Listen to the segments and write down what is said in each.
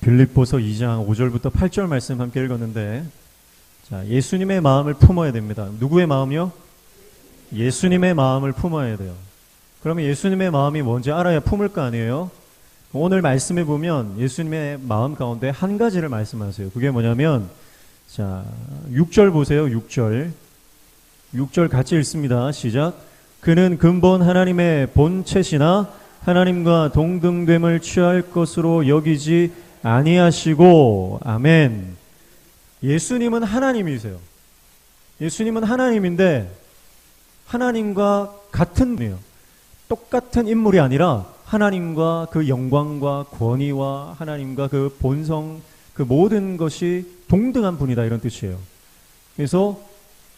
빌립보서 2장 5절부터 8절 말씀 함께 읽었는데, 자, 예수님의 마음을 품어야 됩니다. 누구의 마음이요? 예수님의 마음을 품어야 돼요. 그러면 예수님의 마음이 뭔지 알아야 품을 거 아니에요? 오늘 말씀에 보면 예수님의 마음 가운데 한 가지를 말씀하세요. 그게 뭐냐면, 자, 6절 보세요. 6절 같이 읽습니다. 시작. 그는 근본 하나님의 본체시나 하나님과 동등됨을 취할 것으로 여기지 아니하시고. 아멘. 예수님은 하나님이세요. 예수님은 하나님인데 하나님과 같은 분이에요. 똑같은 인물이 아니라 하나님과 그 영광과 권위와 하나님과 그 본성, 그 모든 것이 동등한 분이다, 이런 뜻이에요. 그래서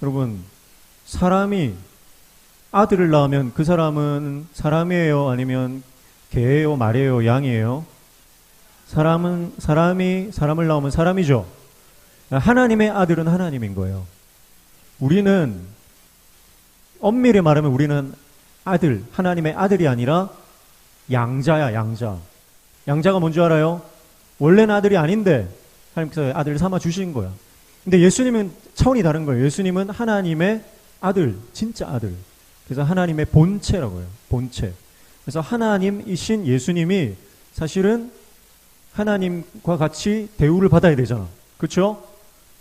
여러분, 사람이 아들을 낳으면 그 사람은 사람이에요? 아니면 개예요? 말이에요? 양이에요? 사람이 사람을 낳으면 사람이죠. 하나님의 아들은 하나님인 거예요. 우리는 엄밀히 말하면 우리는 아들, 하나님의 아들이 아니라 양자야, 양자. 양자가 뭔지 알아요? 원래는 아들이 아닌데 하나님께서 아들을 삼아 주신 거야. 근데 예수님은 차원이 다른 거예요. 예수님은 하나님의 아들, 진짜 아들. 그래서 하나님의 본체라고 해요. 본체. 그래서 하나님이신 예수님이 사실은 하나님과 같이 대우를 받아야 되잖아. 그렇죠?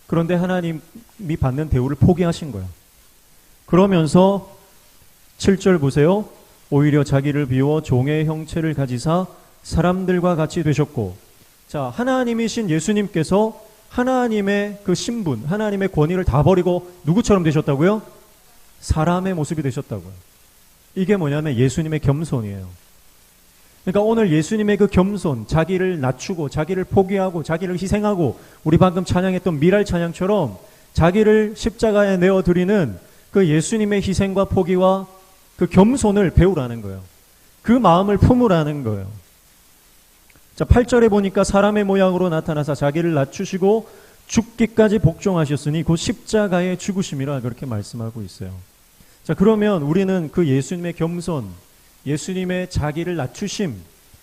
그런데 하나님이 받는 대우를 포기하신 거야. 그러면서 7절 보세요. 오히려 자기를 비워 종의 형체를 가지사 사람들과 같이 되셨고. 자, 하나님이신 예수님께서 하나님의 그 신분, 하나님의 권위를 다 버리고 누구처럼 되셨다고요? 사람의 모습이 되셨다고요. 이게 뭐냐면 예수님의 겸손이에요. 그러니까 오늘 예수님의 그 겸손, 자기를 낮추고 자기를 포기하고 자기를 희생하고, 우리 방금 찬양했던 미랄 찬양처럼 자기를 십자가에 내어드리는 그 예수님의 희생과 포기와 그 겸손을 배우라는 거예요. 그 마음을 품으라는 거예요. 자, 8절에 보니까 사람의 모양으로 나타나사 자기를 낮추시고 죽기까지 복종하셨으니 곧 십자가의 죽으심이라 그렇게 말씀하고 있어요. 자, 그러면 우리는 그 예수님의 겸손, 예수님의 자기를 낮추심,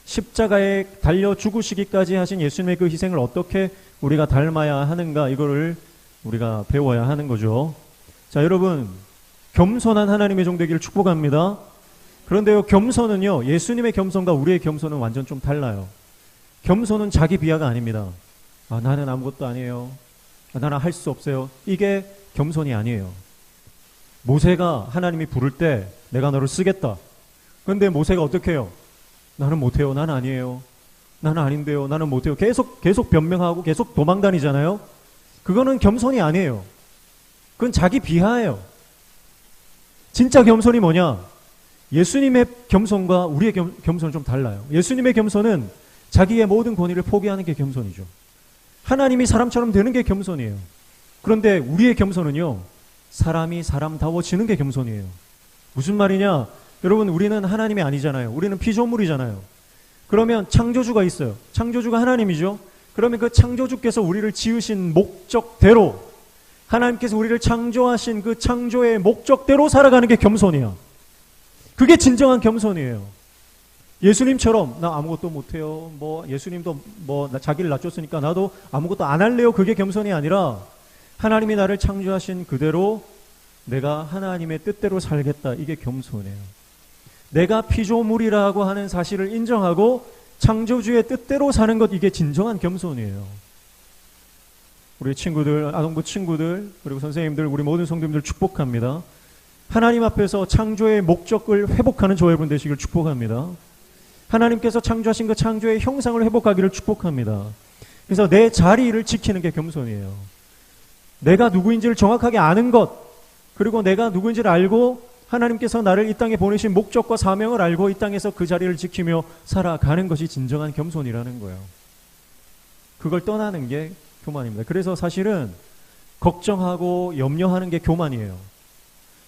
십자가에 달려 죽으시기까지 하신 예수님의 그 희생을 어떻게 우리가 닮아야 하는가, 이거를 우리가 배워야 하는 거죠. 자, 여러분, 겸손한 하나님의 종 되기를 축복합니다. 그런데요, 겸손은요, 예수님의 겸손과 우리의 겸손은 완전 좀 달라요. 겸손은 자기 비하가 아닙니다. 아, 나는 아무것도 아니에요. 아, 나는 할 수 없어요. 이게 겸손이 아니에요. 모세가 하나님이 부를 때 내가 너를 쓰겠다. 그런데 모세가 어떻게 해요? 나는 못해요. 나는 아니에요. 나는 아닌데요. 나는 못해요. 계속 변명하고 계속 도망다니잖아요. 그거는 겸손이 아니에요. 그건 자기 비하예요. 진짜 겸손이 뭐냐? 예수님의 겸손과 우리의 겸손은 좀 달라요. 예수님의 겸손은 자기의 모든 권위를 포기하는 게 겸손이죠. 하나님이 사람처럼 되는 게 겸손이에요. 그런데 우리의 겸손은요, 사람이 사람다워지는 게 겸손이에요. 무슨 말이냐? 여러분, 우리는 하나님이 아니잖아요. 우리는 피조물이잖아요. 그러면 창조주가 있어요. 창조주가 하나님이죠. 그러면 그 창조주께서 우리를 지으신 목적대로, 하나님께서 우리를 창조하신 그 창조의 목적대로 살아가는 게 겸손이야. 그게 진정한 겸손이에요. 예수님처럼 나 아무것도 못해요. 예수님도 자기를 낮췄으니까 나도 아무것도 안 할래요. 그게 겸손이 아니라 하나님이 나를 창조하신 그대로 내가 하나님의 뜻대로 살겠다. 이게 겸손이에요. 내가 피조물이라고 하는 사실을 인정하고 창조주의 뜻대로 사는 것, 이게 진정한 겸손이에요. 우리 친구들, 아동부 친구들, 그리고 선생님들, 우리 모든 성도님들 축복합니다. 하나님 앞에서 창조의 목적을 회복하는 저 여러분 되시길 축복합니다. 하나님께서 창조하신 그 창조의 형상을 회복하기를 축복합니다. 그래서 내 자리를 지키는 게 겸손이에요. 내가 누구인지를 정확하게 아는 것, 그리고 내가 누구인지를 알고 하나님께서 나를 이 땅에 보내신 목적과 사명을 알고 이 땅에서 그 자리를 지키며 살아가는 것이 진정한 겸손이라는 거예요. 그걸 떠나는 게 교만입니다. 그래서 사실은 걱정하고 염려하는 게 교만이에요.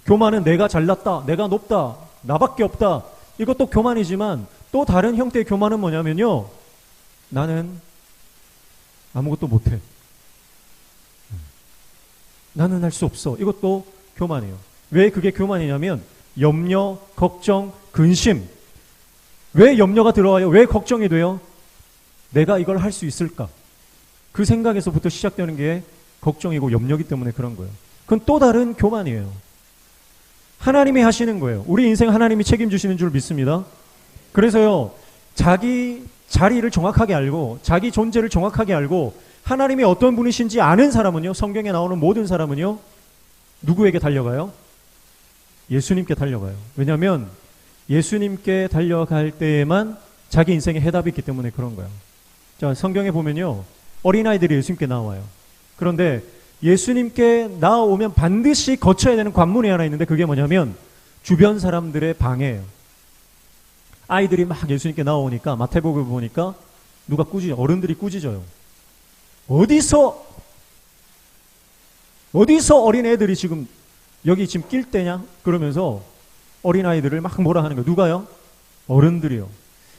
교만은 내가 잘났다, 내가 높다, 나밖에 없다, 이것도 교만이지만 또 다른 형태의 교만은 뭐냐면요, 나는 아무것도 못해, 나는 할 수 없어, 이것도 교만이에요. 왜 그게 교만이냐면 염려, 걱정, 근심. 왜 염려가 들어와요? 왜 걱정이 돼요? 내가 이걸 할 수 있을까? 그 생각에서부터 시작되는 게 걱정이고 염려이기 때문에 그런 거예요. 그건 또 다른 교만이에요. 하나님이 하시는 거예요. 우리 인생 하나님이 책임지시는 줄 믿습니다. 그래서요, 자기 자리를 정확하게 알고 자기 존재를 정확하게 알고 하나님이 어떤 분이신지 아는 사람은요, 성경에 나오는 모든 사람은요, 누구에게 달려가요? 예수님께 달려가요. 왜냐하면 예수님께 달려갈 때에만 자기 인생에 해답이 있기 때문에 그런 거예요. 자, 성경에 보면요, 어린아이들이 예수님께 나와요. 그런데 예수님께 나오면 반드시 거쳐야 되는 관문이 하나 있는데 그게 뭐냐면 주변 사람들의 방해예요. 아이들이 막 예수님께 나오니까 마태복음을 보니까 누가 꾸짖어요. 어른들이 꾸짖어요. 어디서 어린애들이 지금 여기 지금 낄 때냐? 그러면서 어린아이들을 막 뭐라 하는 거예요. 누가요? 어른들이요.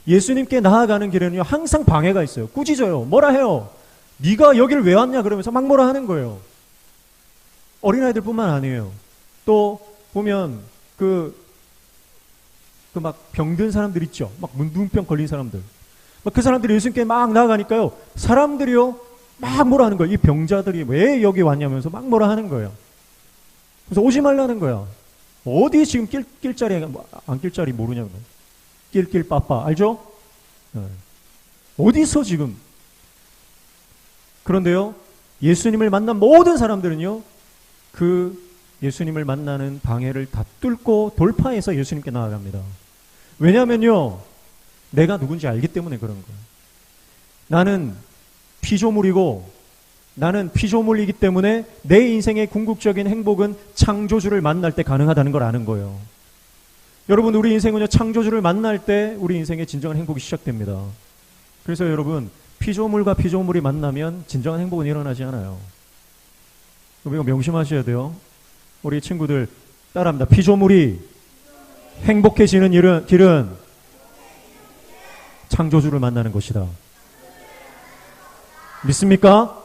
예수님께 나아가는 길에는요, 항상 방해가 있어요. 꾸짖어요. 뭐라 해요? 네가 여기를 왜 왔냐? 그러면서 막 뭐라 하는 거예요. 어린아이들뿐만 아니에요. 또 보면 막 병든 사람들 있죠. 막 문둥병 걸린 사람들. 그 사람들이 예수님께 막 나아가니까요, 사람들이요 막 뭐라 하는 거예요. 이 병자들이 왜 여기 왔냐면서 막 뭐라 하는 거예요. 그래서 오지 말라는 거야. 어디 지금 낄 자리, 안 낄 자리 모르냐고. 낄 빠빠. 알죠? 네. 어디서 지금. 그런데요, 예수님을 만난 모든 사람들은요, 그 예수님을 만나는 방해를 다 뚫고 돌파해서 예수님께 나아갑니다. 왜냐면요, 내가 누군지 알기 때문에 그런 거예요. 나는 피조물이기 때문에 내 인생의 궁극적인 행복은 창조주를 만날 때 가능하다는 걸 아는 거예요. 여러분, 우리 인생은요, 창조주를 만날 때 우리 인생의 진정한 행복이 시작됩니다. 그래서 여러분, 피조물과 피조물이 만나면 진정한 행복은 일어나지 않아요. 이거 명심하셔야 돼요. 우리 친구들 따라합니다. 피조물이 행복해지는 길은 창조주를 만나는 것이다. 믿습니까?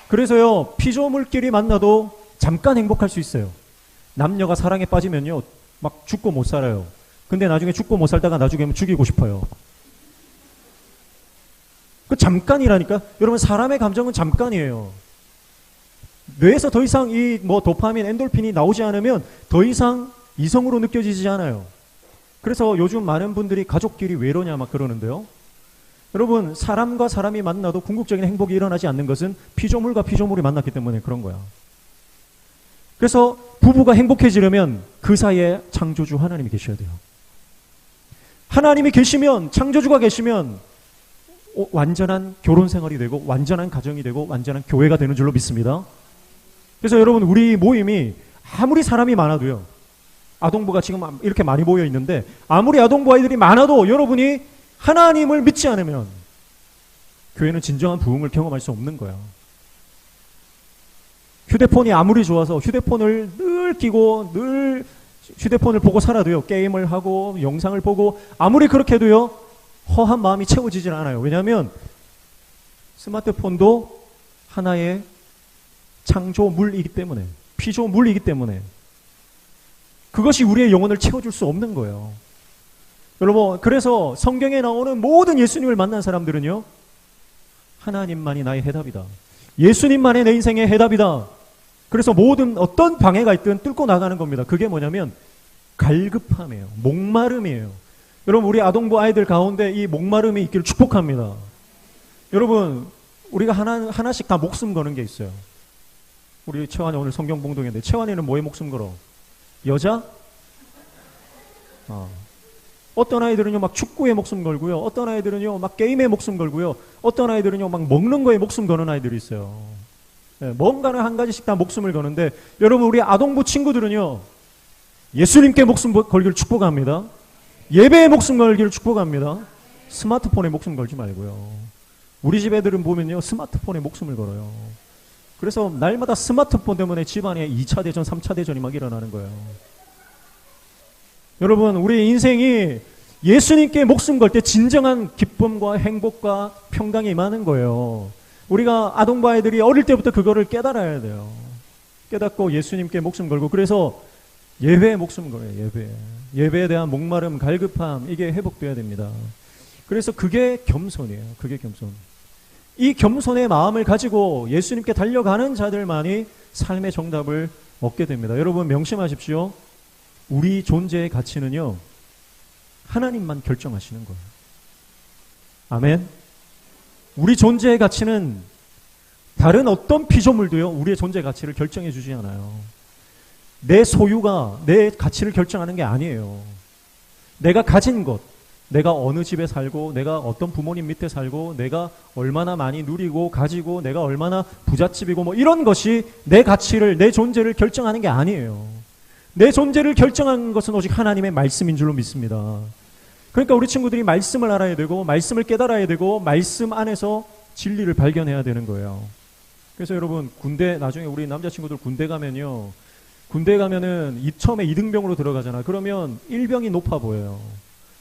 그래서요, 피조물끼리 만나도 잠깐 행복할 수 있어요. 남녀가 사랑에 빠지면요, 막 죽고 못 살아요. 근데 나중에 죽고 못 살다가 나중에 죽이고 싶어요. 그 잠깐이라니까. 여러분, 사람의 감정은 잠깐이에요. 뇌에서 더 이상 도파민, 엔돌핀이 나오지 않으면 더 이상 이성으로 느껴지지 않아요. 그래서 요즘 많은 분들이 가족끼리 왜 이러냐 막 그러는데요. 여러분, 사람과 사람이 만나도 궁극적인 행복이 일어나지 않는 것은 피조물과 피조물이 만났기 때문에 그런 거야. 그래서 부부가 행복해지려면 그 사이에 창조주 하나님이 계셔야 돼요. 하나님이 계시면, 창조주가 계시면 완전한 결혼 생활이 되고 완전한 가정이 되고 완전한 교회가 되는 줄로 믿습니다. 그래서 여러분, 우리 모임이 아무리 사람이 많아도요, 아동부가 지금 이렇게 많이 모여 있는데 아무리 아동부 아이들이 많아도 여러분이 하나님을 믿지 않으면 교회는 진정한 부흥을 경험할 수 없는 거야. 휴대폰이 아무리 좋아서 휴대폰을 늘 끼고 늘 휴대폰을 보고 살아도요, 게임을 하고 영상을 보고 아무리 그렇게 해도요, 허한 마음이 채워지질 않아요. 왜냐하면 스마트폰도 하나의 창조물이기 때문에, 피조물이기 때문에 그것이 우리의 영혼을 채워줄 수 없는 거예요. 여러분, 그래서 성경에 나오는 모든 예수님을 만난 사람들은요, 하나님만이 나의 해답이다. 예수님만이 내 인생의 해답이다. 그래서 모든 어떤 방해가 있든 뚫고 나가는 겁니다. 그게 뭐냐면 갈급함이에요. 목마름이에요. 여러분, 우리 아동부 아이들 가운데 이 목마름이 있기를 축복합니다. 여러분, 우리가 하나씩 다 목숨 거는 게 있어요. 우리 채환이 오늘 성경 봉독인데, 채환이는 뭐에 목숨 걸어? 여자? 어떤 아이들은요, 막 축구에 목숨 걸고요. 어떤 아이들은요, 막 게임에 목숨 걸고요. 어떤 아이들은요, 막 먹는 거에 목숨 거는 아이들이 있어요. 네, 뭔가는 한 가지씩 다 목숨을 거는데, 여러분, 우리 아동부 친구들은요, 예수님께 목숨 걸기를 축복합니다. 예배에 목숨 걸기를 축복합니다. 스마트폰에 목숨 걸지 말고요. 우리 집 애들은 보면요, 스마트폰에 목숨을 걸어요. 그래서 날마다 스마트폰 때문에 집안에 2차 대전, 3차 대전이 막 일어나는 거예요. 여러분, 우리 인생이 예수님께 목숨 걸 때 진정한 기쁨과 행복과 평강이 임하는 거예요. 우리가 아동부 아이들이 어릴 때부터 그거를 깨달아야 돼요. 깨닫고 예수님께 목숨 걸고, 그래서 예배에 목숨 걸어요. 예배에 대한 목마름, 갈급함, 이게 회복돼야 됩니다. 그래서 그게 겸손이에요. 그게 겸손. 이 겸손의 마음을 가지고 예수님께 달려가는 자들만이 삶의 정답을 얻게 됩니다. 여러분 명심하십시오. 우리 존재의 가치는요, 하나님만 결정하시는 거예요. 아멘. 우리 존재의 가치는 다른 어떤 피조물도요, 우리의 존재 가치를 결정해 주지 않아요. 내 소유가 내 가치를 결정하는 게 아니에요. 내가 가진 것, 내가 어느 집에 살고, 내가 어떤 부모님 밑에 살고, 내가 얼마나 많이 누리고 가지고, 내가 얼마나 부잣집이고 뭐 이런 것이 내 가치를, 내 존재를 결정하는 게 아니에요. 내 존재를 결정하는 것은 오직 하나님의 말씀인 줄로 믿습니다. 그러니까 우리 친구들이 말씀을 알아야 되고, 말씀을 깨달아야 되고, 말씀 안에서 진리를 발견해야 되는 거예요. 그래서 여러분, 군대, 나중에 우리 남자친구들 군대 가면요, 군대 가면은 처음에 2등병으로 들어가잖아. 그러면 1병이 높아 보여요.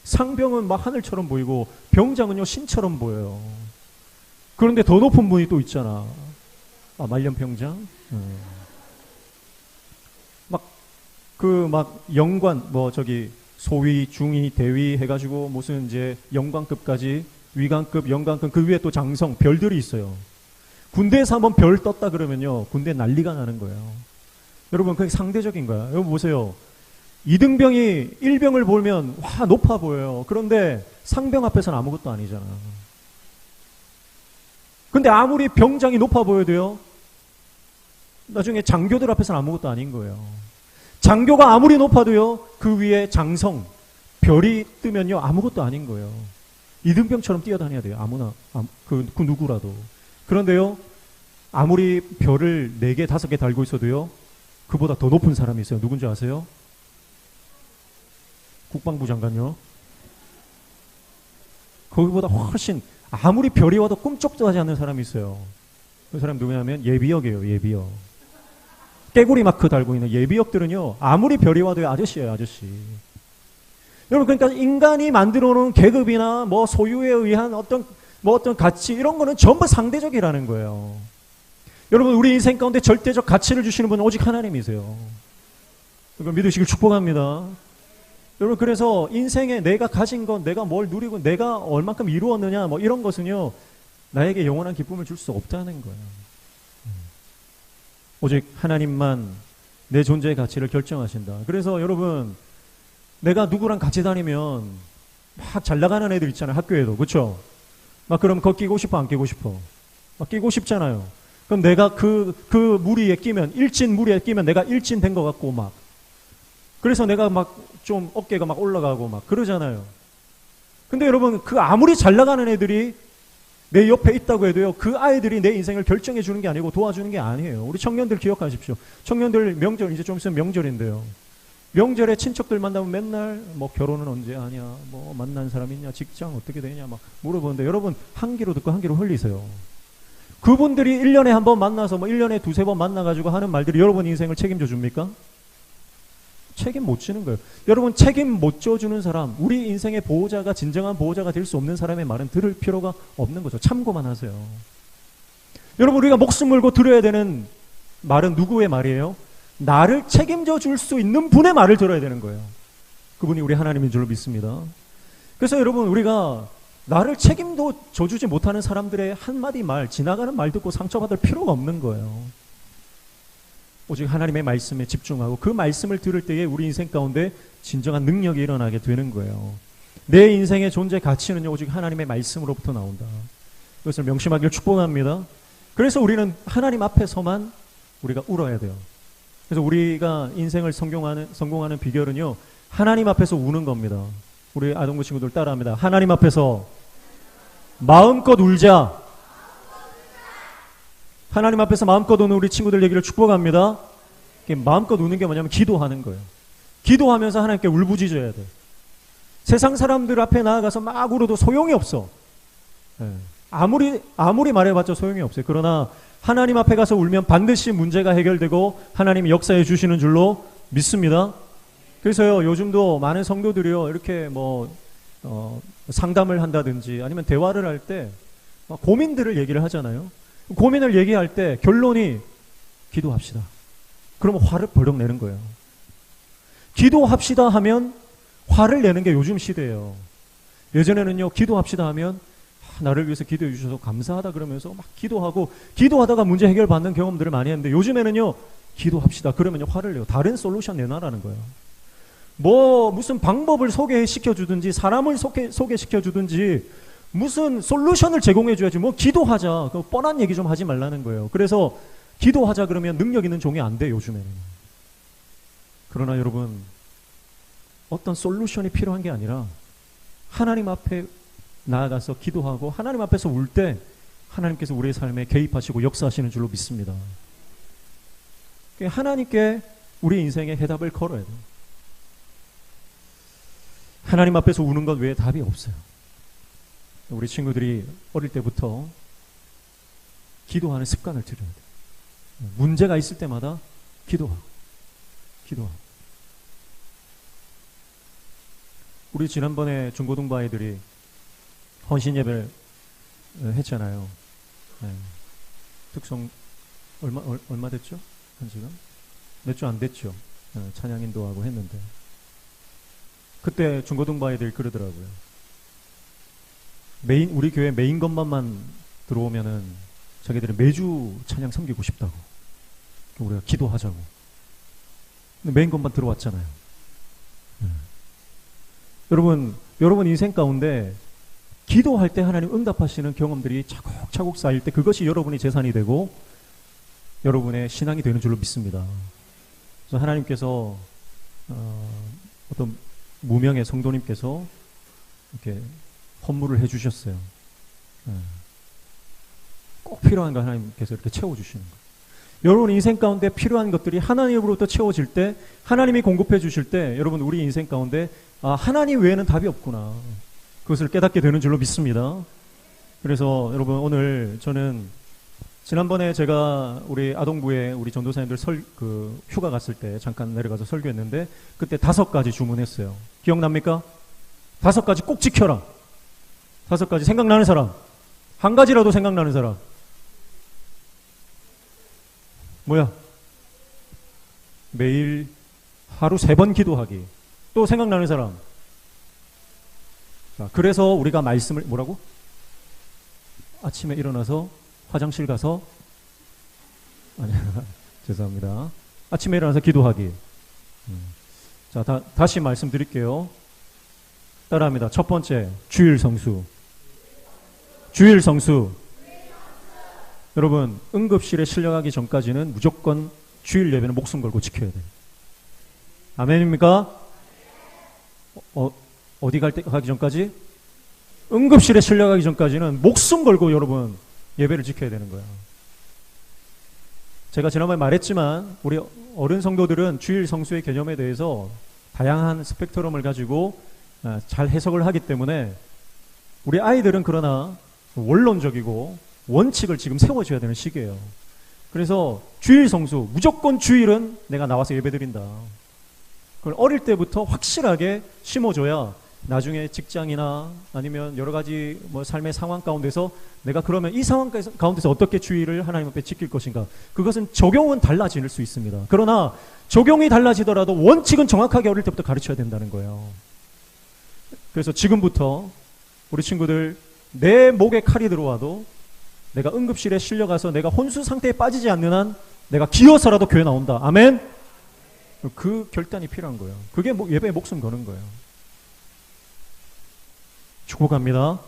상병은 막 하늘처럼 보이고 병장은요 신처럼 보여요. 그런데 더 높은 분이 또 있잖아. 아, 말년병장? 막 영관, 뭐 저기 소위, 중위, 대위 해가지고 무슨 이제 영관급까지, 위관급, 영관급, 그 위에 또 장성, 별들이 있어요. 군대에서 한번 별 떴다 그러면요, 군대 난리가 나는 거예요. 여러분, 그게 상대적인 거야. 여러분 보세요. 2등병이 1병을 보면 와 높아 보여요. 그런데 상병 앞에서는 아무것도 아니잖아. 근데 아무리 병장이 높아 보여도요, 나중에 장교들 앞에서는 아무것도 아닌 거예요. 장교가 아무리 높아도요, 그 위에 장성, 별이 뜨면요 아무것도 아닌 거예요. 2등병처럼 뛰어다녀야 돼요. 아무나, 그 누구라도. 그런데요, 아무리 별을 4개, 5개 달고 있어도요, 그보다 더 높은 사람이 있어요. 누군지 아세요? 국방부 장관요. 거기보다 훨씬, 아무리 별이 와도 꿈쩍도 하지 않는 사람이 있어요. 그 사람 누구냐면 예비역이에요. 예비역. 깨구리 마크 달고 있는 예비역들은요, 아무리 별이 와도 아저씨예요. 아저씨. 여러분, 그러니까 인간이 만들어 놓은 계급이나 뭐 소유에 의한 어떤 가치, 이런 거는 전부 상대적이라는 거예요. 여러분, 우리 인생 가운데 절대적 가치를 주시는 분은 오직 하나님이세요. 그걸 믿으시길 축복합니다. 여러분, 그래서 인생에 내가 가진 것, 내가 뭘 누리고, 내가 얼만큼 이루었느냐, 뭐 이런 것은요, 나에게 영원한 기쁨을 줄 수 없다는 거예요. 오직 하나님만 내 존재의 가치를 결정하신다. 그래서 여러분, 내가 누구랑 같이 다니면 막 잘 나가는 애들 있잖아요. 학교에도. 그렇죠? 막 그럼 거 끼고 싶어, 안 끼고 싶어? 막 끼고 싶잖아요. 그럼 내가 그 무리에 끼면, 일진 무리에 끼면 내가 일진 된 것 같고 막, 그래서 내가 막 좀 어깨가 막 올라가고 막 그러잖아요. 근데 여러분, 그 아무리 잘 나가는 애들이 내 옆에 있다고 해도요, 그 아이들이 내 인생을 결정해 주는 게 아니고 도와주는 게 아니에요. 우리 청년들 기억하십시오. 청년들 명절, 이제 좀 있으면 명절인데요. 명절에 친척들 만나면 맨날 뭐 결혼은 언제 하냐, 뭐 만난 사람 있냐, 직장 어떻게 되냐 막 물어보는데, 여러분, 한 귀로 듣고 한 귀로 흘리세요. 그분들이 1년에 한 번 만나서 뭐 1년에 2-3번 만나가지고 하는 말들이 여러분 인생을 책임져 줍니까? 책임 못 지는 거예요. 여러분, 책임 못 져주는 사람, 우리 인생의 보호자가, 진정한 보호자가 될 수 없는 사람의 말은 들을 필요가 없는 거죠. 참고만 하세요. 여러분, 우리가 목숨 걸고 들어야 되는 말은 누구의 말이에요? 나를 책임져 줄 수 있는 분의 말을 들어야 되는 거예요. 그분이 우리 하나님인 줄로 믿습니다. 그래서 여러분, 우리가 나를 책임도 져주지 못하는 사람들의 한마디 말, 지나가는 말 듣고 상처받을 필요가 없는 거예요. 오직 하나님의 말씀에 집중하고 그 말씀을 들을 때에 우리 인생 가운데 진정한 능력이 일어나게 되는 거예요. 내 인생의 존재 가치는요, 오직 하나님의 말씀으로부터 나온다. 그것을 명심하기를 축복합니다. 그래서 우리는 하나님 앞에서만 우리가 울어야 돼요. 그래서 우리가 인생을 성공하는 비결은요, 하나님 앞에서 우는 겁니다. 우리 아동부 친구들 따라합니다. 하나님 앞에서 마음껏 울자. 하나님 앞에서 마음껏 우는 우리 친구들 얘기를 축복합니다. 마음껏 우는 게 뭐냐면 기도하는 거예요. 기도하면서 하나님께 울부짖어야 돼. 세상 사람들 앞에 나아가서 막 울어도 소용이 없어. 아무리 말해봤자 소용이 없어요. 그러나 하나님 앞에 가서 울면 반드시 문제가 해결되고 하나님이 역사해 주시는 줄로 믿습니다. 그래서요, 요즘도 많은 성도들이요, 이렇게 상담을 한다든지 아니면 대화를 할 때 고민들을 얘기를 하잖아요. 고민을 얘기할 때 결론이 기도합시다. 그러면 화를 벌럭 내는 거예요. 기도합시다 하면 화를 내는 게 요즘 시대예요. 예전에는요, 기도합시다 하면 나를 위해서 기도해 주셔서 감사하다 그러면서 막 기도하고 기도하다가 문제 해결받는 경험들을 많이 했는데 요즘에는요, 기도합시다 그러면 화를 내요. 다른 솔루션 내놔라는 거예요. 뭐 무슨 방법을 소개시켜 주든지 사람을 소개시켜 주든지 무슨 솔루션을 제공해 줘야지 뭐 기도하자 그 뻔한 얘기 좀 하지 말라는 거예요. 그래서 기도하자 그러면 능력 있는 종이 안 돼요, 요즘에는. 그러나 여러분, 어떤 솔루션이 필요한 게 아니라 하나님 앞에 나아가서 기도하고 하나님 앞에서 울 때 하나님께서 우리의 삶에 개입하시고 역사하시는 줄로 믿습니다. 하나님께 우리 인생의 해답을 걸어야 돼요. 하나님 앞에서 우는 것 외에 답이 없어요. 우리 친구들이 어릴 때부터 기도하는 습관을 들여야 돼요. 문제가 있을 때마다 기도하고. 우리 지난번에 중고등부 아이들이 헌신 예배를 했잖아요. 네. 특성 얼마 됐죠? 한 시간? 몇 주 안 됐죠. 찬양 인도하고 했는데 그때 중고등부 아이들이 그러더라고요. 우리 교회 메인 것만 들어오면은 자기들은 매주 찬양 섬기고 싶다고. 우리가 기도하자고. 근데 메인 것만 들어왔잖아요. 여러분 인생 가운데 기도할 때 하나님 응답하시는 경험들이 차곡차곡 쌓일 때 그것이 여러분의 재산이 되고 여러분의 신앙이 되는 줄로 믿습니다. 그래서 하나님께서 어떤 무명의 성도님께서 이렇게 헌물을 해주셨어요. 꼭 필요한 거 하나님께서 이렇게 채워주시는 거예요. 여러분 인생 가운데 필요한 것들이 하나님으로부터 채워질 때, 하나님이 공급해 주실 때, 여러분 우리 인생 가운데 하나님 외에는 답이 없구나. 그것을 깨닫게 되는 줄로 믿습니다. 그래서 여러분 오늘 저는 지난번에 제가 우리 아동부에 우리 전도사님들 휴가 갔을 때 잠깐 내려가서 설교했는데 그때 5가지 주문했어요. 기억납니까? 5가지 꼭 지켜라. 5가지 생각나는 사람? 한 가지라도 생각나는 사람? 뭐야? 매일 하루 3번 기도하기. 또 생각나는 사람? 자, 그래서 우리가 말씀을 뭐라고? 아침에 일어나서 화장실 가서 죄송합니다. 아침에 일어나서 기도하기. 자, 다시 말씀드릴게요. 따라합니다. 첫 번째, 주일 성수. 여러분, 응급실에 실려가기 전까지는 무조건 주일 예배는 목숨 걸고 지켜야 돼요. 아멘입니까? 어디 가기 전까지? 응급실에 실려가기 전까지는 목숨 걸고 여러분 예배를 지켜야 되는 거예요. 제가 지난번에 말했지만 우리 어른 성도들은 주일 성수의 개념에 대해서 다양한 스펙트럼을 가지고 잘 해석을 하기 때문에 우리 아이들은 그러나 원론적이고 원칙을 지금 세워줘야 되는 시기예요. 그래서 주일 성수, 무조건 주일은 내가 나와서 예배드린다. 그걸 어릴 때부터 확실하게 심어줘야 나중에 직장이나 아니면 여러 가지 삶의 상황 가운데서 내가 그러면 이 상황 가운데서 어떻게 주의를 하나님 앞에 지킬 것인가, 그것은 적용은 달라질 수 있습니다. 그러나 적용이 달라지더라도 원칙은 정확하게 어릴 때부터 가르쳐야 된다는 거예요. 그래서 지금부터 우리 친구들 내 목에 칼이 들어와도 내가 응급실에 실려가서 내가 혼수 상태에 빠지지 않는 한 내가 기어서라도 교회 나온다. 아멘? 그 결단이 필요한 거예요. 그게 예배에 목숨 거는 거예요. 축복합니다.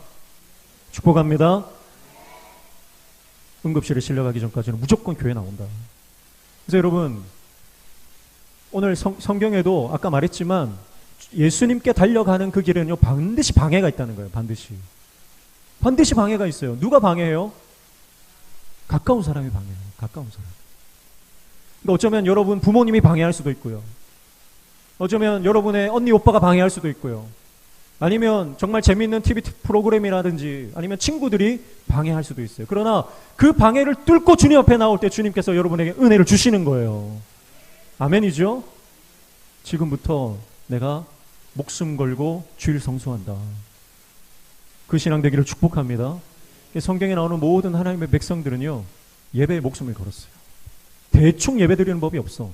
응급실에 실려가기 전까지는 무조건 교회 나온다. 그래서 여러분 오늘 성경에도 아까 말했지만 예수님께 달려가는 그 길에는요 반드시 방해가 있다는 거예요. 반드시 방해가 있어요. 누가 방해해요? 가까운 사람이 방해해요. 가까운 사람. 그러니까 어쩌면 여러분 부모님이 방해할 수도 있고요. 어쩌면 여러분의 언니 오빠가 방해할 수도 있고요. 아니면 정말 재미있는 TV 프로그램이라든지 아니면 친구들이 방해할 수도 있어요. 그러나 그 방해를 뚫고 주님 앞에 나올 때 주님께서 여러분에게 은혜를 주시는 거예요. 아멘이죠? 지금부터 내가 목숨 걸고 주일 성수한다. 그 신앙 되기를 축복합니다. 성경에 나오는 모든 하나님의 백성들은요 예배에 목숨을 걸었어요. 대충 예배 드리는 법이 없어.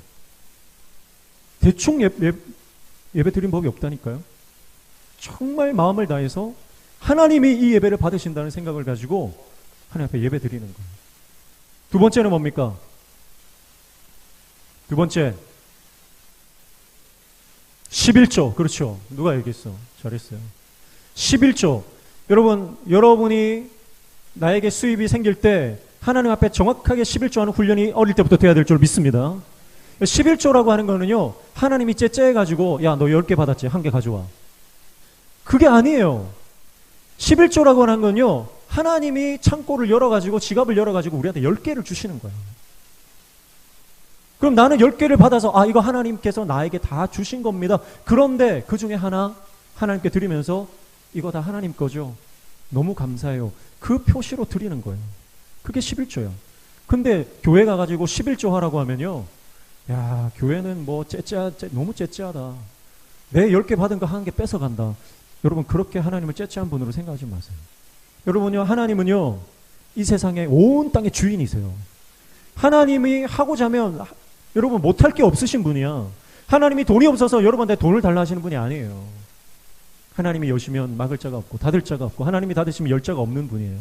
대충 예배 드리는 법이 없다니까요. 정말 마음을 다해서 하나님이 이 예배를 받으신다는 생각을 가지고 하나님 앞에 예배 드리는 거예요. 두 번째는 뭡니까? 두 번째 11조. 그렇죠. 누가 얘기했어? 잘했어요. 11조. 여러분이 나에게 수입이 생길 때 하나님 앞에 정확하게 11조 하는 훈련이 어릴 때부터 돼야 될 줄 믿습니다. 11조라고 하는 거는요, 하나님이 째해가지고 야, 너 10개 받았지? 1개 가져와. 그게 아니에요. 11조라고 하는 건요, 하나님이 창고를 열어가지고 지갑을 열어가지고 우리한테 10개를 주시는 거예요. 그럼 나는 10개를 받아서 이거 하나님께서 나에게 다 주신 겁니다. 그런데 그 중에 하나 하나님께 드리면서 이거 다 하나님 거죠. 너무 감사해요. 그 표시로 드리는 거예요. 그게 11조예요. 근데 교회 가가지고 11조 하라고 하면요, 야, 교회는 뭐 너무 째째하다. 내 10개 받은 거 1개 뺏어간다. 여러분, 그렇게 하나님을 째째한 분으로 생각하지 마세요. 여러분요, 하나님은요, 이 세상에 온 땅의 주인이세요. 하나님이 하고자 하면 여러분 못할 게 없으신 분이야. 하나님이 돈이 없어서 여러분한테 돈을 달라 하시는 분이 아니에요. 하나님이 여시면 막을 자가 없고 닫을 자가 없고, 하나님이 닫으시면 열 자가 없는 분이에요.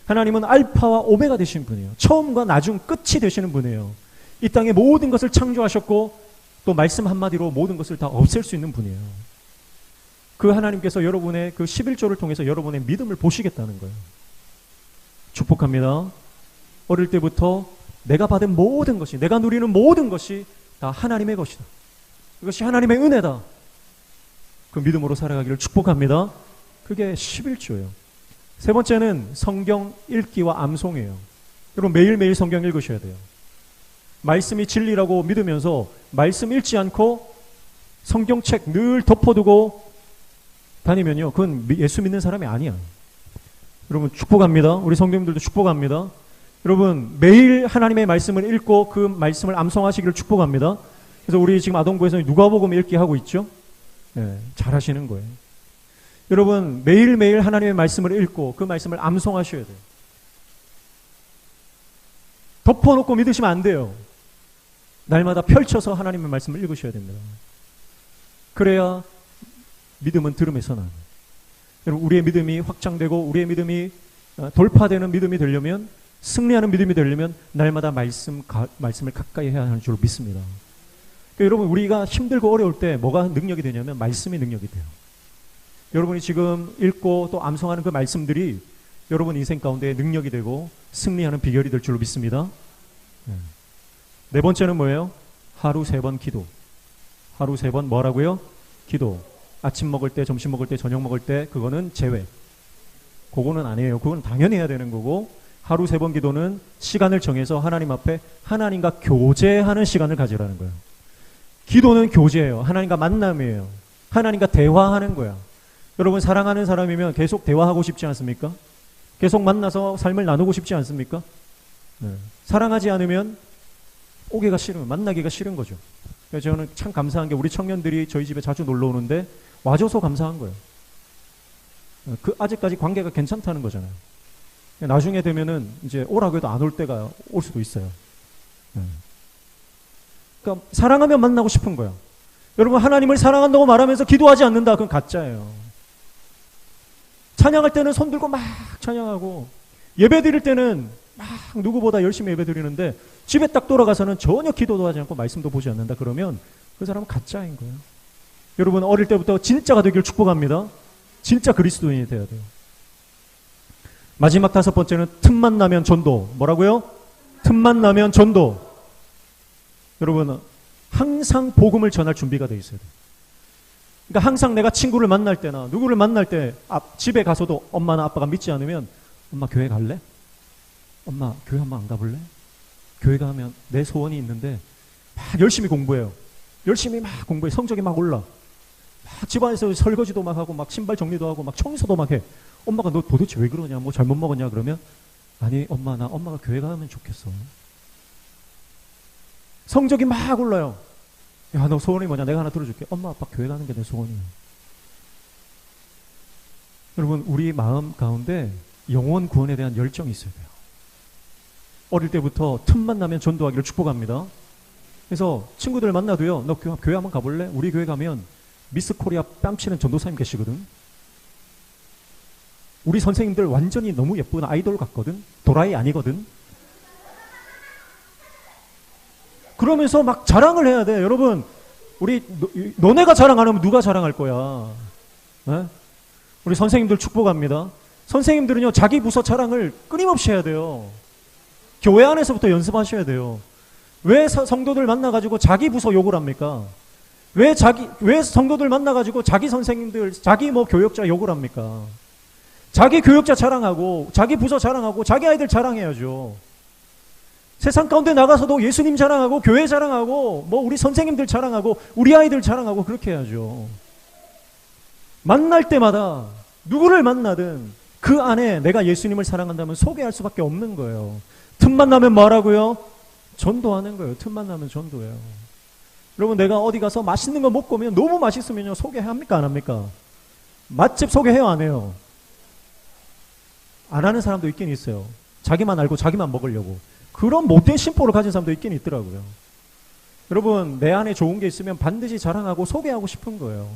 하나님은 알파와 오메가 되신 분이에요. 처음과 나중 끝이 되시는 분이에요. 이 땅의 모든 것을 창조하셨고 또 말씀 한마디로 모든 것을 다 없앨 수 있는 분이에요. 그 하나님께서 여러분의 그 11조를 통해서 여러분의 믿음을 보시겠다는 거예요. 축복합니다. 어릴 때부터 내가 받은 모든 것이, 내가 누리는 모든 것이 다 하나님의 것이다. 그것이 하나님의 은혜다. 그 믿음으로 살아가기를 축복합니다. 그게 11조예요. 세 번째는 성경 읽기와 암송이에요. 여러분, 매일매일 성경 읽으셔야 돼요. 말씀이 진리라고 믿으면서 말씀 읽지 않고 성경책 늘 덮어두고 다니면요, 그건 예수 믿는 사람이 아니야. 여러분, 축복합니다. 우리 성도님들도 축복합니다. 여러분, 매일 하나님의 말씀을 읽고 그 말씀을 암송하시기를 축복합니다. 그래서 우리 지금 아동부에서 누가복음 읽기 하고 있죠? 네, 잘하시는 거예요. 여러분, 매일매일 하나님의 말씀을 읽고 그 말씀을 암송하셔야 돼요. 덮어놓고 믿으시면 안 돼요. 날마다 펼쳐서 하나님의 말씀을 읽으셔야 됩니다. 그래야 믿음은 들음에서 나요. 여러분, 우리의 믿음이 확장되고 우리의 믿음이 돌파되는 믿음이 되려면, 승리하는 믿음이 되려면 날마다 말씀을 가까이 해야 하는 줄 믿습니다. 그러니까 여러분, 우리가 힘들고 어려울 때 뭐가 능력이 되냐면 말씀이 능력이 돼요. 여러분이 지금 읽고 또 암송하는 그 말씀들이 여러분 인생 가운데 능력이 되고 승리하는 비결이 될 줄로 믿습니다. 네 번째는 뭐예요? 하루 3번 기도. 하루 3번 뭐라고요? 기도. 아침 먹을 때, 점심 먹을 때, 저녁 먹을 때, 그거는 제외. 그거는 아니에요. 그건 당연히 해야 되는 거고, 하루 3번 기도는 시간을 정해서 하나님 앞에 하나님과 교제하는 시간을 가지라는 거예요. 기도는 교제예요. 하나님과 만남이에요. 하나님과 대화하는 거야. 여러분, 사랑하는 사람이면 계속 대화하고 싶지 않습니까? 계속 만나서 삶을 나누고 싶지 않습니까? 네. 사랑하지 않으면 오기가 싫으면 만나기가 싫은 거죠. 그래서 저는 참 감사한 게 우리 청년들이 저희 집에 자주 놀러 오는데 와줘서 감사한 거예요. 아직까지 관계가 괜찮다는 거잖아요. 나중에 되면은 이제 오라고 해도 안 올 때가 올 수도 있어요. 그러니까 사랑하면 만나고 싶은 거야. 여러분, 하나님을 사랑한다고 말하면서 기도하지 않는다. 그건 가짜예요. 찬양할 때는 손 들고 막 찬양하고, 예배 드릴 때는 막 누구보다 열심히 예배 드리는데 집에 딱 돌아가서는 전혀 기도도 하지 않고 말씀도 보지 않는다. 그러면 그 사람은 가짜인 거예요. 여러분, 어릴 때부터 진짜가 되길 축복합니다. 진짜 그리스도인이 돼야 돼요. 마지막 5번째는 틈만 나면 전도. 뭐라고요? 틈만 나면 전도. 여러분, 항상 복음을 전할 준비가 되어 있어야 돼요. 그러니까 항상 내가 친구를 만날 때나 누구를 만날 때 집에 가서도 엄마나 아빠가 믿지 않으면, 엄마 교회 갈래? 엄마 교회 한번 안 가볼래? 교회 가면 내 소원이 있는데 막 열심히 공부해요. 열심히 막 공부해. 성적이 막 올라. 막 집안에서 설거지도 막 하고 막 신발 정리도 하고 막 청소도 막 해. 엄마가 너 도대체 왜 그러냐? 뭐 잘못 먹었냐? 그러면 아니 엄마, 나 엄마가 교회 가면 좋겠어. 성적이 막 올라요. 야, 너 소원이 뭐냐? 내가 하나 들어줄게. 엄마 아빠 교회 가는 게 내 소원이에요. 여러분, 우리 마음 가운데 영혼 구원에 대한 열정이 있어야 돼요. 어릴 때부터 틈만 나면 전도하기를 축복합니다. 그래서 친구들 만나도요, 너 교회 한번 가볼래? 우리 교회 가면 미스 코리아 뺨치는 전도사님 계시거든. 우리 선생님들 완전히 너무 예쁜 아이돌 같거든. 도라이 아니거든. 그러면서 막 자랑을 해야 돼. 여러분, 너네가 자랑 안 하면 누가 자랑할 거야? 네? 우리 선생님들 축복합니다. 선생님들은요, 자기 부서 자랑을 끊임없이 해야 돼요. 교회 안에서부터 연습하셔야 돼요. 왜 성도들 만나가지고 자기 부서 욕을 합니까? 왜 성도들 만나가지고 자기 선생님들, 자기 교역자 욕을 합니까? 자기 교역자 자랑하고, 자기 부서 자랑하고, 자기 아이들 자랑해야죠. 세상 가운데 나가서도 예수님 자랑하고, 교회 자랑하고, 우리 선생님들 자랑하고, 우리 아이들 자랑하고, 그렇게 해야죠. 만날 때마다 누구를 만나든 그 안에 내가 예수님을 사랑한다면 소개할 수밖에 없는 거예요. 틈만 나면 뭐라고요? 전도하는 거예요. 틈만 나면 전도해요. 여러분, 내가 어디 가서 맛있는 거 먹고 오면 너무 맛있으면요, 소개합니까? 안 합니까? 맛집 소개해요? 안 해요? 안 하는 사람도 있긴 있어요. 자기만 알고 자기만 먹으려고. 그런 못된 심보를 가진 사람도 있긴 있더라고요. 여러분, 내 안에 좋은 게 있으면 반드시 자랑하고 소개하고 싶은 거예요.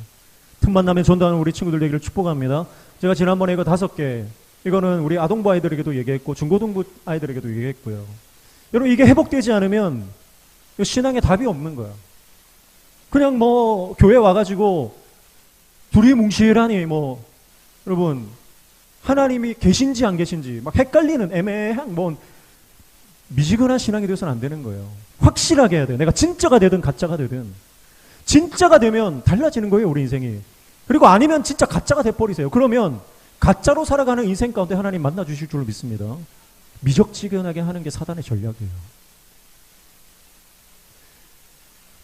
틈만 나면 전도하는 우리 친구들 되기를 축복합니다. 제가 지난번에 이거 5개, 이거는 우리 아동부 아이들에게도 얘기했고 중고등부 아이들에게도 얘기했고요. 여러분, 이게 회복되지 않으면 신앙에 답이 없는 거예요. 그냥 교회 와가지고 둘이 뭉실하니 여러분, 하나님이 계신지 안 계신지 막 헷갈리는 애매한 미지근한 신앙이 되어서는 안 되는 거예요. 확실하게 해야 돼요. 내가 진짜가 되든 가짜가 되든. 진짜가 되면 달라지는 거예요, 우리 인생이. 그리고 아니면 진짜 가짜가 돼버리세요. 그러면 가짜로 살아가는 인생 가운데 하나님 만나주실 줄로 믿습니다. 미적지근하게 하는 게 사단의 전략이에요.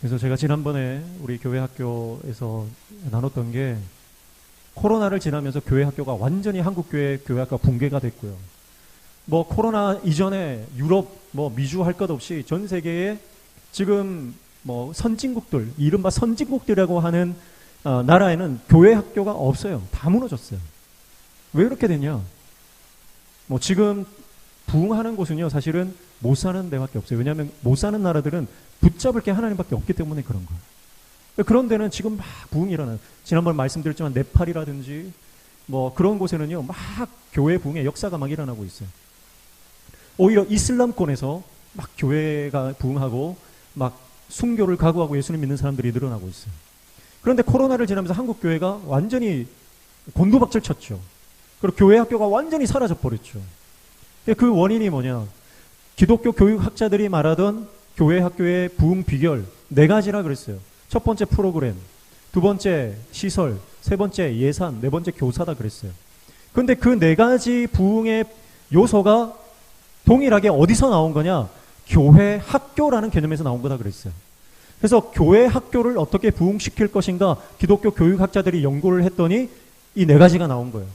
그래서 제가 지난번에 우리 교회 학교에서 나눴던 게, 코로나를 지나면서 교회 학교가 완전히 한국교회 교회학교가 붕괴가 됐고요. 코로나 이전에 유럽, 미주 할 것 없이 전 세계에 지금 선진국들, 이른바 선진국들이라고 하는 나라에는 교회 학교가 없어요. 다 무너졌어요. 왜 그렇게 됐냐? 지금 부흥하는 곳은요, 사실은 못 사는 데밖에 없어요. 왜냐하면 못 사는 나라들은 붙잡을 게 하나님밖에 없기 때문에 그런 거예요. 그런 데는 지금 막 부흥이 일어나요. 지난번 말씀드렸지만 네팔이라든지 그런 곳에는요, 막 교회 부흥의 역사가 막 일어나고 있어요. 오히려 이슬람권에서 막 교회가 부흥하고 막 순교를 각오하고 예수님 믿는 사람들이 늘어나고 있어요. 그런데 코로나를 지나면서 한국 교회가 완전히 곤두박질 쳤죠. 그리고 교회 학교가 완전히 사라져 버렸죠. 그 원인이 뭐냐? 기독교 교육학자들이 말하던 교회 학교의 부흥 비결 4가지라 그랬어요. 첫 번째 프로그램, 두 번째 시설, 세 번째 예산, 네 번째 교사다 그랬어요. 그런데 그 4가지 부흥의 요소가 동일하게 어디서 나온 거냐? 교회 학교라는 개념에서 나온 거다 그랬어요. 그래서 교회 학교를 어떻게 부흥시킬 것인가 기독교 교육학자들이 연구를 했더니 이 4가지가 나온 거예요.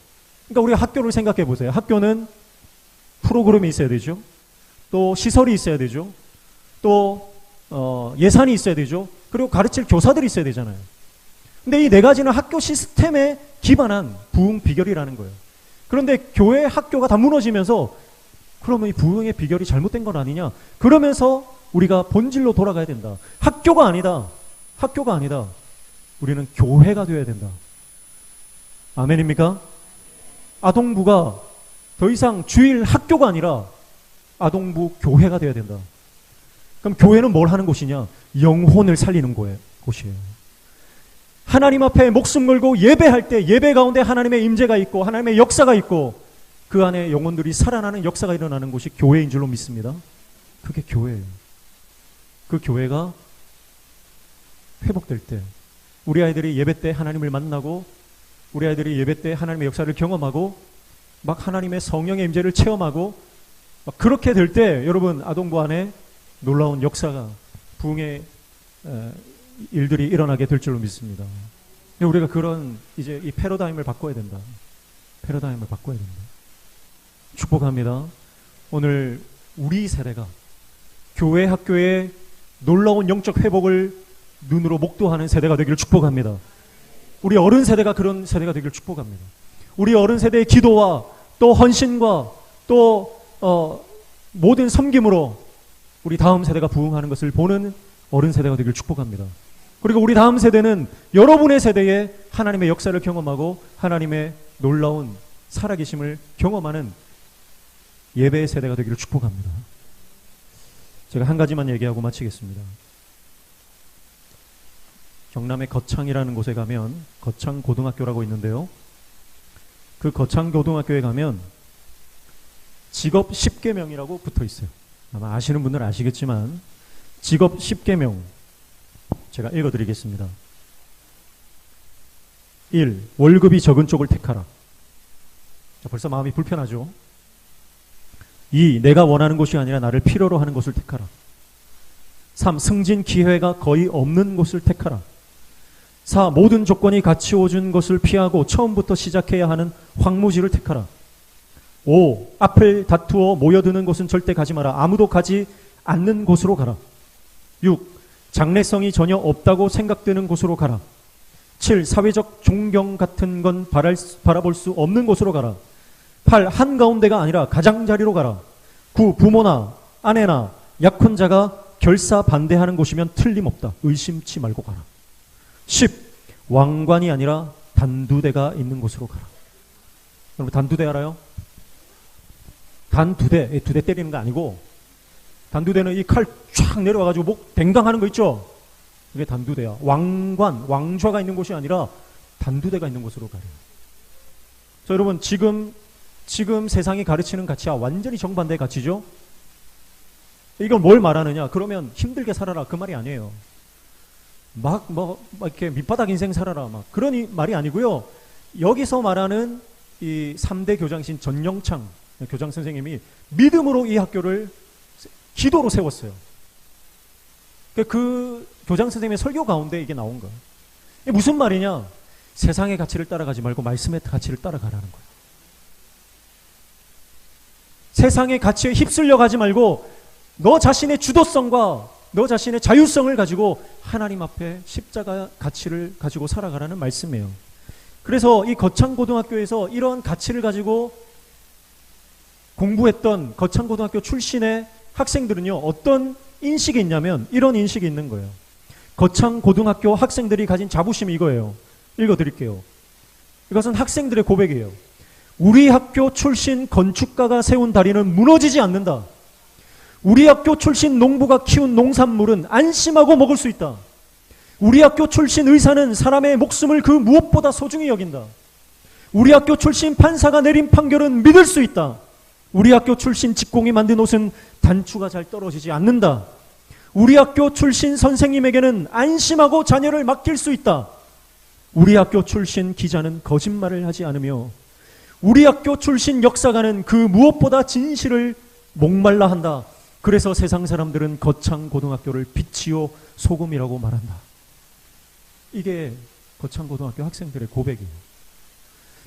그러니까 우리가 학교를 생각해 보세요. 학교는 프로그램이 있어야 되죠. 또 시설이 있어야 되죠. 또 예산이 있어야 되죠. 그리고 가르칠 교사들이 있어야 되잖아요. 근데 이 4가지는 학교 시스템에 기반한 부흥 비결이라는 거예요. 그런데 교회 학교가 다 무너지면서 그러면 이 부흥의 비결이 잘못된 건 아니냐? 그러면서 우리가 본질로 돌아가야 된다. 학교가 아니다. 학교가 아니다. 우리는 교회가 되어야 된다. 아멘입니까? 아동부가 더 이상 주일 학교가 아니라 아동부 교회가 되어야 된다. 그럼 교회는 뭘 하는 곳이냐? 영혼을 살리는 곳이에요. 하나님 앞에 목숨 걸고 예배할 때 예배 가운데 하나님의 임재가 있고 하나님의 역사가 있고 그 안에 영혼들이 살아나는 역사가 일어나는 곳이 교회인 줄로 믿습니다. 그게 교회예요. 그 교회가 회복될 때 우리 아이들이 예배 때 하나님을 만나고 우리 아이들이 예배 때 하나님의 역사를 경험하고 막 하나님의 성령의 임재를 체험하고 막 그렇게 될 때 여러분 아동부 안에 놀라운 역사가 부흥의 일들이 일어나게 될 줄로 믿습니다. 우리가 그런 이제 이 패러다임을 바꿔야 된다. 패러다임을 바꿔야 된다. 축복합니다. 오늘 우리 세대가 교회 학교의 놀라운 영적 회복을 눈으로 목도하는 세대가 되기를 축복합니다. 우리 어른 세대가 그런 세대가 되기를 축복합니다. 우리 어른 세대의 기도와 또 헌신과 또 모든 섬김으로 우리 다음 세대가 부흥하는 것을 보는 어른 세대가 되기를 축복합니다. 그리고 우리 다음 세대는 여러분의 세대에 하나님의 역사를 경험하고 하나님의 놀라운 살아계심을 경험하는 예배의 세대가 되기를 축복합니다. 제가 한 가지만 얘기하고 마치겠습니다. 경남의 거창이라는 곳에 가면 거창고등학교라고 있는데요. 그 거창고등학교에 가면 직업 10계명이라고 붙어 있어요. 아마 아시는 분들은 아시겠지만 직업 10계명 제가 읽어드리겠습니다. 1. 월급이 적은 쪽을 택하라. 벌써 마음이 불편하죠. 2. 내가 원하는 곳이 아니라 나를 필요로 하는 곳을 택하라. 3. 승진 기회가 거의 없는 곳을 택하라. 4. 모든 조건이 갖추어진 것을 피하고 처음부터 시작해야 하는 황무지를 택하라. 5. 앞을 다투어 모여드는 곳은 절대 가지 마라. 아무도 가지 않는 곳으로 가라. 6. 장래성이 전혀 없다고 생각되는 곳으로 가라. 7. 사회적 존경 같은 건 바라볼 수 없는 곳으로 가라. 8. 한가운데가 아니라 가장자리로 가라. 9. 부모나 아내나 약혼자가 결사 반대하는 곳이면 틀림없다. 의심치 말고 가라. 10. 왕관이 아니라 단두대가 있는 곳으로 가라. 여러분 단두대 알아요? 단두대, 두 대 때리는 거 아니고 단두대는 이 칼 쫙 내려와가지고 목 댕강하는 거 있죠? 이게 단두대야. 왕관, 왕좌가 있는 곳이 아니라 단두대가 있는 곳으로 가래요. 자, 여러분 지금 세상이 가르치는 가치와 완전히 정반대의 가치죠? 이걸 뭘 말하느냐? 그러면 힘들게 살아라 그 말이 아니에요. 막 이렇게 밑바닥 인생 살아라 막 그런 말이 아니고요. 여기서 말하는 이 3대 교장이신 전영창 교장 선생님이 믿음으로 이 학교를 기도로 세웠어요. 그 교장 선생님의 설교 가운데 이게 나온 거예요. 이게 무슨 말이냐? 세상의 가치를 따라가지 말고 말씀의 가치를 따라가라는 거예요. 세상의 가치에 휩쓸려 가지 말고 너 자신의 주도성과 너 자신의 자유성을 가지고 하나님 앞에 십자가 가치를 가지고 살아가라는 말씀이에요. 그래서 이 거창고등학교에서 이런 가치를 가지고 공부했던 거창고등학교 출신의 학생들은요, 어떤 인식이 있냐면 이런 인식이 있는 거예요. 거창고등학교 학생들이 가진 자부심이 이거예요. 읽어드릴게요. 이것은 학생들의 고백이에요. 우리 학교 출신 건축가가 세운 다리는 무너지지 않는다. 우리 학교 출신 농부가 키운 농산물은 안심하고 먹을 수 있다. 우리 학교 출신 의사는 사람의 목숨을 그 무엇보다 소중히 여긴다. 우리 학교 출신 판사가 내린 판결은 믿을 수 있다. 우리 학교 출신 직공이 만든 옷은 단추가 잘 떨어지지 않는다. 우리 학교 출신 선생님에게는 안심하고 자녀를 맡길 수 있다. 우리 학교 출신 기자는 거짓말을 하지 않으며 우리 학교 출신 역사가는 그 무엇보다 진실을 목말라 한다. 그래서 세상 사람들은 거창고등학교를 빛이요 소금이라고 말한다. 이게 거창고등학교 학생들의 고백이에요.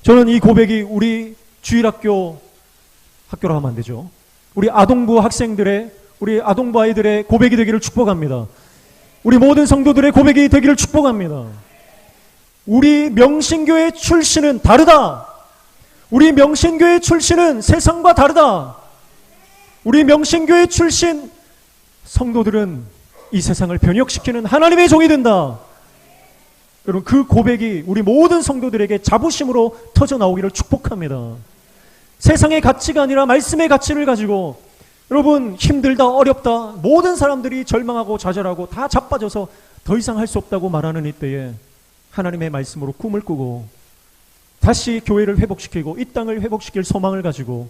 저는 이 고백이 우리 주일학교로 하면 안 되죠. 우리 아동부 학생들의, 우리 아동부 아이들의 고백이 되기를 축복합니다. 우리 모든 성도들의 고백이 되기를 축복합니다. 우리 명신교회 출신은 다르다. 우리 명신교회 출신은 세상과 다르다. 우리 명신교회 출신 성도들은 이 세상을 변혁시키는 하나님의 종이 된다. 여러분 그 고백이 우리 모든 성도들에게 자부심으로 터져 나오기를 축복합니다. 세상의 가치가 아니라 말씀의 가치를 가지고 여러분 힘들다 어렵다 모든 사람들이 절망하고 좌절하고 다 자빠져서 더 이상 할 수 없다고 말하는 이때에 하나님의 말씀으로 꿈을 꾸고 다시 교회를 회복시키고 이 땅을 회복시킬 소망을 가지고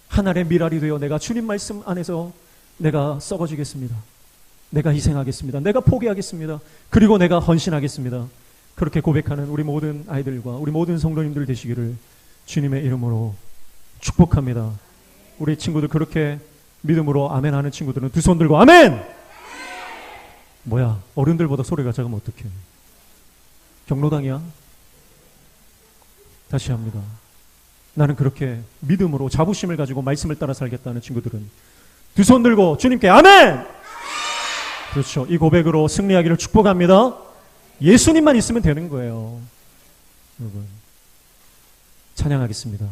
하늘의 미랄이 되어 내가 주님 말씀 안에서 내가 썩어지겠습니다. 내가 희생하겠습니다. 내가 포기하겠습니다. 그리고 내가 헌신하겠습니다. 그렇게 고백하는 우리 모든 아이들과 우리 모든 성도님들 되시기를 주님의 이름으로 축복합니다. 우리 친구들 그렇게 믿음으로 아멘 하는 친구들은 두 손 들고 아멘! 뭐야 어른들보다 소리가 작으면 어떡해. 경로당이야? 다시 합니다. 나는 그렇게 믿음으로 자부심을 가지고 말씀을 따라 살겠다는 친구들은 두 손 들고 주님께 아멘! 그렇죠. 이 고백으로 승리하기를 축복합니다. 예수님만 있으면 되는 거예요. 여러분 찬양하겠습니다.